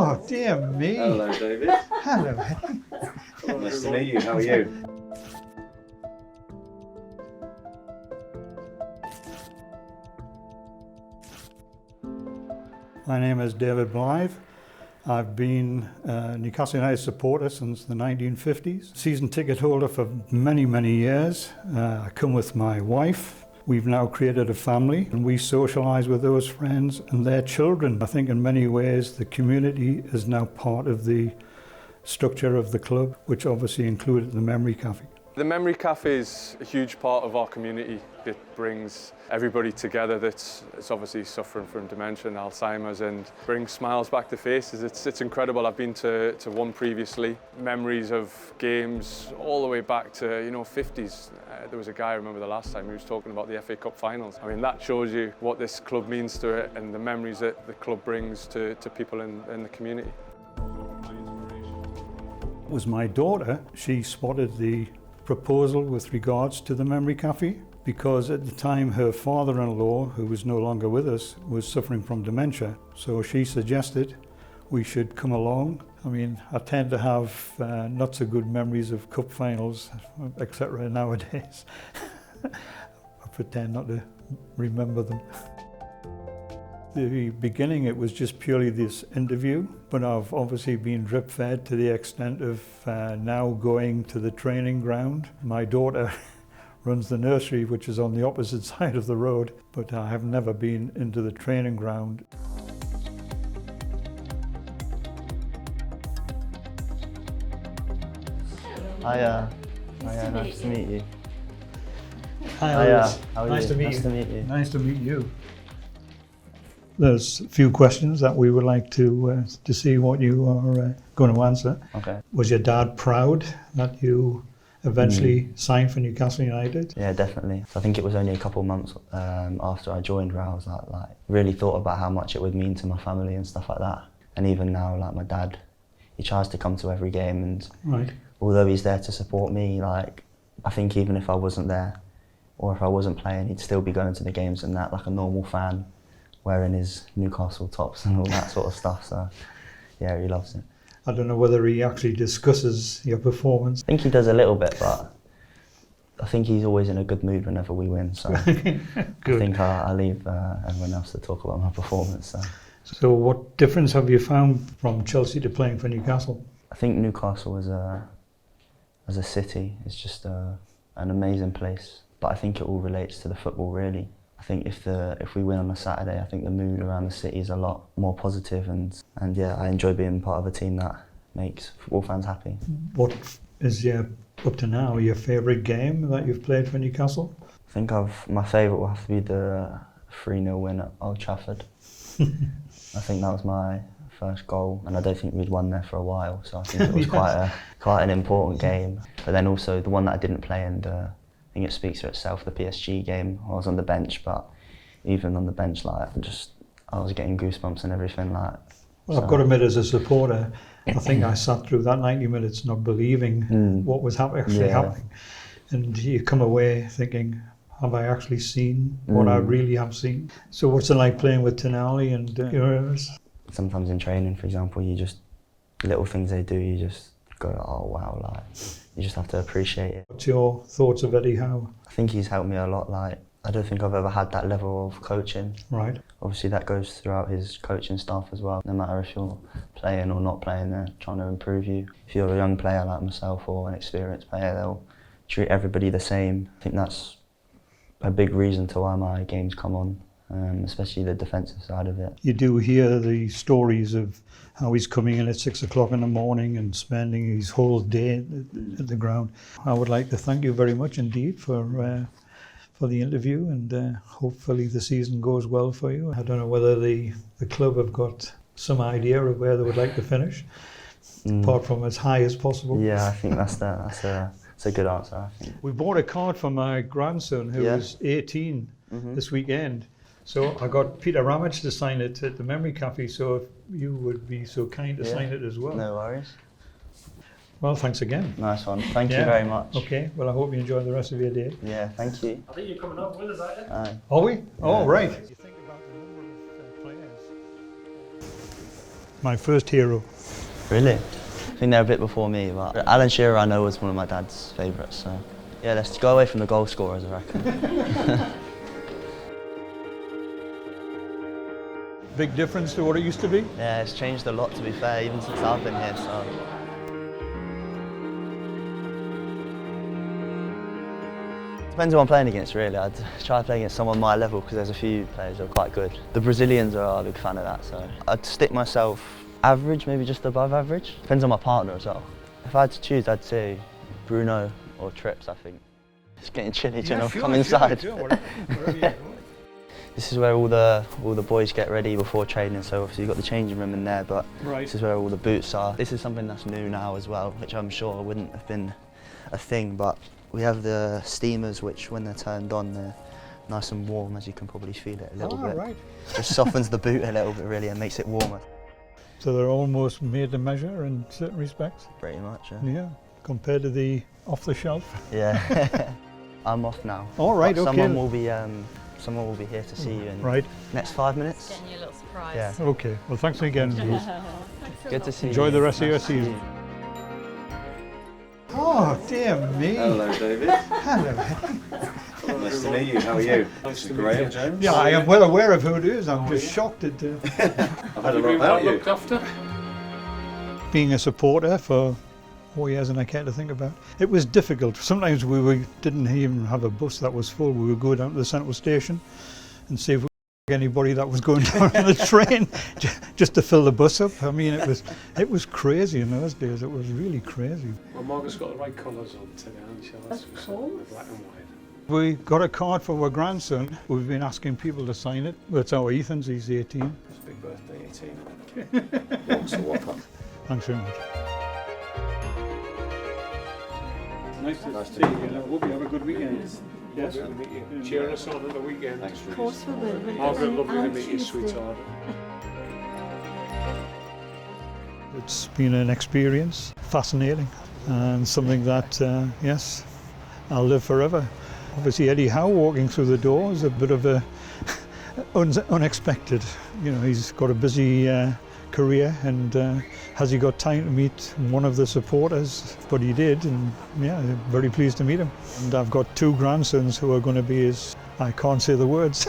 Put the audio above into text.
Oh, dear me. Hello, David. Hello, Henry. Nice to meet you. How are you? My name is David Blythe. I've been a Newcastle United supporter since the 1950s. Season ticket holder for many, many years. I come with my wife. We've now created a family and we socialise with those friends and their children. I think in many ways the community is now part of the structure of the club, which obviously included the Memory Cafe. The Memory Cafe is a huge part of our community. It brings everybody together that's obviously suffering from dementia and Alzheimer's and brings smiles back to faces. It's incredible. I've been to one previously. Memories of games all the way back to 50s. There was a guy, I remember the last time, he was talking about the FA Cup finals. I mean, that shows you what this club means to it and the memories that the club brings to people in the community. It was my daughter. She spotted the proposal with regards to the Memory Cafe because at the time her father-in-law, who was no longer with us, was suffering from dementia. So she suggested we should come along. I mean, I tend to have not so good memories of cup finals, etc. nowadays. I pretend not to remember them. The beginning, it was just purely this interview, but I've obviously been drip fed to the extent of now going to the training ground. My daughter runs the nursery, which is on the opposite side of the road, but I have never been into the training ground. Hiya, nice to meet you. Hi, Hiya, how are nice you? to meet Nice you. to meet you. Nice to meet you. There's a few questions that we would like to see what you are going to answer. Okay. Was your dad proud that you eventually signed for Newcastle United? Yeah, definitely. So I think it was only a couple of months after I joined where I was like really thought about how much it would mean to my family and stuff like that. And even now, like my dad, he tries to come to every game, and Right. although he's there to support me, like I think even if I wasn't there or if I wasn't playing, he'd still be going to the games and that like a normal fan, wearing his Newcastle tops and all that sort of stuff. So yeah, he loves it. I don't know whether he actually discusses your performance. I think he does a little bit, but I think he's always in a good mood whenever we win. So I think I leave everyone else to talk about my performance. So what difference have you found from Chelsea to playing for Newcastle? I think Newcastle as a city is just an amazing place. But I think it all relates to the football really. I think if we win on a Saturday, I think the mood around the city is a lot more positive, and yeah, I enjoy being part of a team that makes football fans happy. What is up to now your favourite game that you've played for Newcastle? I think my favourite will have to be the 3-0 win at Old Trafford. I think that was my first goal, and I don't think we'd won there for a while, so I think it was quite an important game. But then also the one that I didn't play in, I think it speaks for itself, the PSG game. I was on the bench, but even on the bench, like I was getting goosebumps and everything. Like, well, I've got to admit, as a supporter, I think I sat through that 90 minutes not believing what was actually happening. And you come away thinking, have I actually seen what I really have seen? So what's it like playing with Tonali and yours? Sometimes in training, for example, you just, little things they do, you just go, oh wow, like, you just have to appreciate it. What's your thoughts of Eddie Howe? I think he's helped me a lot. Like, I don't think I've ever had that level of coaching. Right. Obviously that goes throughout his coaching staff as well. No matter if you're playing or not playing, they're trying to improve you. If you're a young player like myself or an experienced player, they'll treat everybody the same. I think that's a big reason to why my games come on, especially the defensive side of it. You do hear the stories of how he's coming in at 6 o'clock in the morning and spending his whole day at the ground. I would like to thank you very much indeed for the interview, and hopefully the season goes well for you. I don't know whether the club have got some idea of where they would like to finish, apart from as high as possible. Yeah, I think that's a good answer, I think. We bought a card for my grandson who is 18 this weekend. So I got Peter Ramage to sign it at the Memory Cafe, so if you would be so kind to sign it as well. No worries. Well, thanks again. Nice one. Thank you very much. Okay, well I hope you enjoy the rest of your day. Yeah, thank you. I think you're coming up with us, aren't you? Are we? Oh, right. You think about the number of players. my first hero. Really? I think they're a bit before me, but Alan Shearer I know was one of my dad's favourites, so yeah, let's go away from the goal scorers, I reckon. Big difference to what it used to be? Yeah, it's changed a lot to be fair, even since I've been here, so. Depends who I'm playing against really. I'd try to play against someone my level because there's a few players who are quite good. The Brazilians are a big fan of that, so I'd stick myself average, maybe just above average. Depends on my partner as well. If I had to choose, I'd say Bruno or Trips, I think. It's getting chilly, do you know? Come inside. Sure, whatever you want. This is where all the boys get ready before training, so obviously you've got the changing room in there, but this is where all the boots are. This is something that's new now as well, which I'm sure wouldn't have been a thing, but we have the steamers, which when they're turned on, they're nice and warm, as you can probably feel it a little bit. Right. Just softens the boot a little bit really and makes it warmer. So they're almost made to measure in certain respects? Pretty much, yeah. Yeah, compared to the off-the-shelf? Yeah. I'm off now. All right, but okay. Someone will be here to see you in next 5 minutes. Getting you a little surprise. Yeah. Okay, well thanks again, Bruce. Good to see you. Enjoy the rest of your season. Oh, dear me. Hello, David. Hello. Nice to meet you. How are you? This is Graeme, James. Yeah, I am well aware of who it is. I'm just shocked at I've had a lot about you. after? being a supporter for 4 years, and I care to think about. It was difficult. Sometimes didn't even have a bus that was full. We would go down to the central station and see if we could get anybody that was going down on the train just to fill the bus up. I mean, it was crazy in those days. It was really crazy. Well, Margaret's got the right colours on today, hasn't she? That's cool. Black and white. We got a card for our grandson. We've been asking people to sign it. It's our Ethan's, he's 18. It's a big birthday, 18. What's the whopper? Thanks very much. Nice to see you. Hope you have a good weekend. Yes, to meet you. Cheering us on at the weekend. Thanks, Of course we will. Margaret, lovely to On meet you, Tuesday. sweetheart. It's been an experience, fascinating, and something that, yes, I'll live forever. Obviously Eddie Howe walking through the door is a bit of a unexpected. You know, he's got a busy career, and has he got time to meet one of the supporters? But he did, and yeah, very pleased to meet him. And I've got 2 grandsons who are going to be his, I can't say the words.